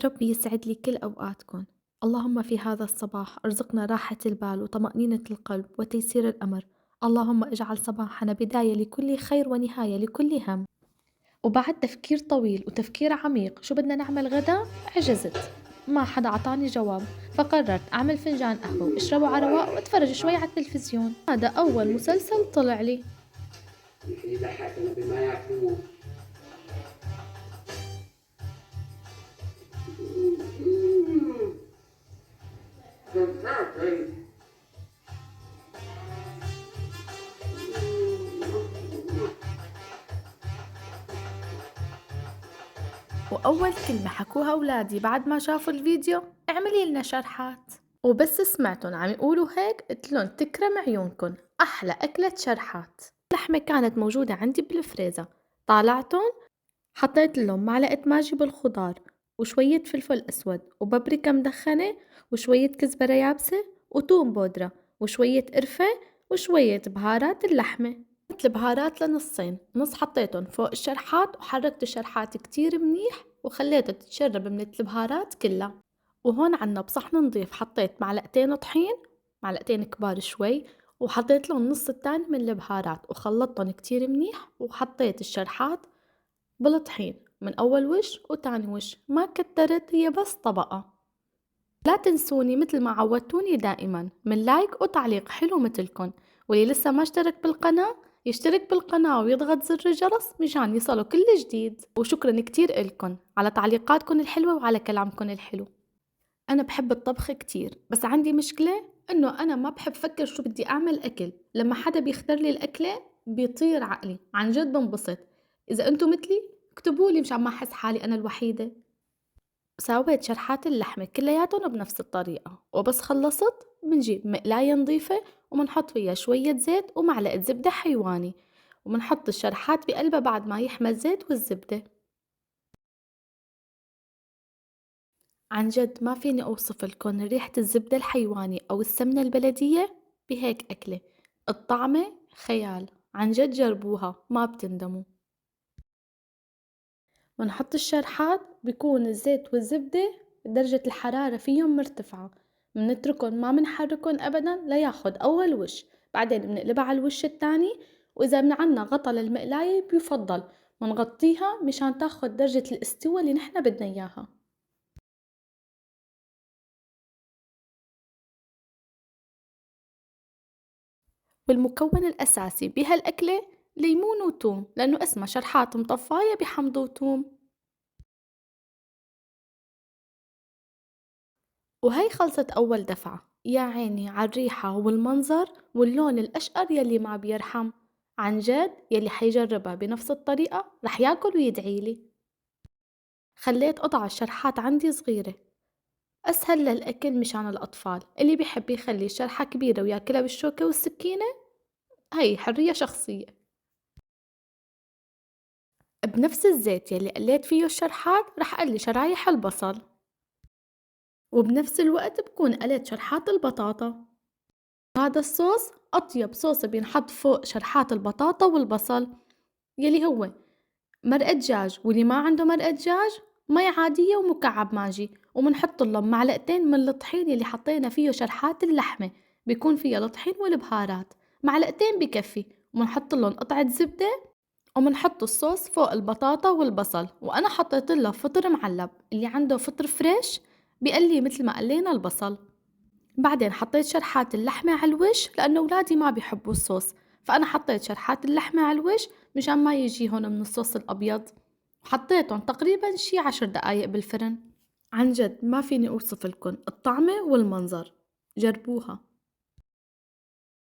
ربي يسعد لي كل أوقاتكم. اللهم في هذا الصباح ارزقنا راحة البال وطمأنينة القلب وتيسير الأمر. اللهم اجعل صباحنا بداية لكل خير ونهاية لكل هم. وبعد تفكير طويل وتفكير عميق شو بدنا نعمل غدا، عجزت، ما حدا عطاني جواب، فقررت أعمل فنجان قهوة واشربه على رواق واتفرج شوي على التلفزيون. هذا أول مسلسل طلع لي. يمكن يضحكنا بما يعرفوه. وأول كلمة حكوها أولادي بعد ما شافوا الفيديو: اعملي لنا شرحات. وبس سمعتن عم يقولوا هيك قلتلن تكرم عيونكن، أحلى أكلة شرحات. اللحمة كانت موجودة عندي بالفريزر، طالعتن حطيت لهم معلقة ماجي بالخضار وشوية فلفل أسود وبابريكا مدخنة وشوية كزبرة يابسة وتوم بودرة وشوية قرفة وشوية بهارات اللحمة. قسمت البهارات لنصين، نص حطيتهم فوق الشرحات وحركت الشرحات كتير منيح وخليتها تتشرب من البهارات كلها. وهون عنا بصحن نضيف حطيت معلقتين طحين، معلقتين كبار شوي، وحطيت لهم نص التاني من البهارات وخلطتهم كتير منيح، وحطيت الشرحات بالطحين من أول وش وتاني وش، ما كترت، هي بس طبقة. لا تنسوني مثل ما عودتوني دائما من لايك وتعليق حلو مثلكن، واللي لسه ما اشترك بالقناة يشترك بالقناة ويضغط زر الجرس مشان يصلوا كل جديد. وشكرا كتير إلكن على تعليقاتكن الحلوة وعلى كلامكن الحلو. أنا بحب الطبخ كتير، بس عندي مشكلة إنه أنا ما بحب فكر شو بدي أعمل أكل. لما حدا بيختار لي الأكلة بيطير عقلي، عن جد بنبسط. إذا أنتو مثلي اكتبولي مشان ما أحس حالي أنا الوحيدة. سويت شرحات اللحمة كلياتهم بنفس الطريقة، وبس خلصت بنجيب مقلاية نظيفة وبنحط فيها شوية زيت ومعلقة زبدة حيواني، وبنحط الشرحات بقلبها بعد ما يحمى الزيت والزبدة. عن جد ما فيني أوصف لكم ريحة الزبدة الحيواني أو السمنة البلدية بهيك أكلة، الطعمة خيال. عن جد جربوها ما بتندموا. ونحط الشرحات، بيكون الزيت والزبدة درجة الحرارة فيهم مرتفعة، منتركن ما منحركن أبدا لياخد أول وش، بعدين بنقلبها على الوش التاني. وإذا من عنا غطا للمقلاية بيفضل منغطيها مشان تاخد درجة الاستوى اللي نحنا بدنا إياها. والمكون الأساسي بهالأكلة ليمون وتوم، لأنه اسمها شرحات مطفاية بحمض وتوم. وهي خلصت أول دفعة. يا عيني عالريحة والمنظر واللون الأشقر يلي ما بيرحم. عن جد يلي حيجربها بنفس الطريقة رح ياكل ويدعيلي. خليت قطع الشرحات عندي صغيرة، أسهل للأكل مشان الأطفال. اللي بيحب يخلي الشرحة كبيرة وياكلها بالشوكة والسكينة، هي حرية شخصية. بنفس الزيت يلي قليت فيه الشرحات رح قلي شرايح البصل، وبنفس الوقت بكون قليت شرحات البطاطا. هذا الصوص أطيب صوص بينحط فوق شرحات البطاطا والبصل، يلي هو مرقة دجاج، واللي ما عنده مرقة دجاج مي عادية ومكعب ماجي، ومنحط لهم معلقتين من الطحين يلي حطينا فيه شرحات اللحمة، بيكون فيها الطحين والبهارات، معلقتين بكفي، ومنحط لهم قطعة زبدة، ومنحط الصوص فوق البطاطا والبصل. وأنا حطيت له فطر معلب، اللي عنده فطر فريش بيقلي مثل ما قلينا البصل. بعدين حطيت شرحات اللحمة على الوش، لأنه أولادي ما بيحبوا الصوص، فأنا حطيت شرحات اللحمة على الوش مشان ما يجيهن من الصوص الأبيض. حطيتهم تقريبا شي 10 دقايق بالفرن. عن جد ما فيني أوصف لكم الطعمة والمنظر، جربوها.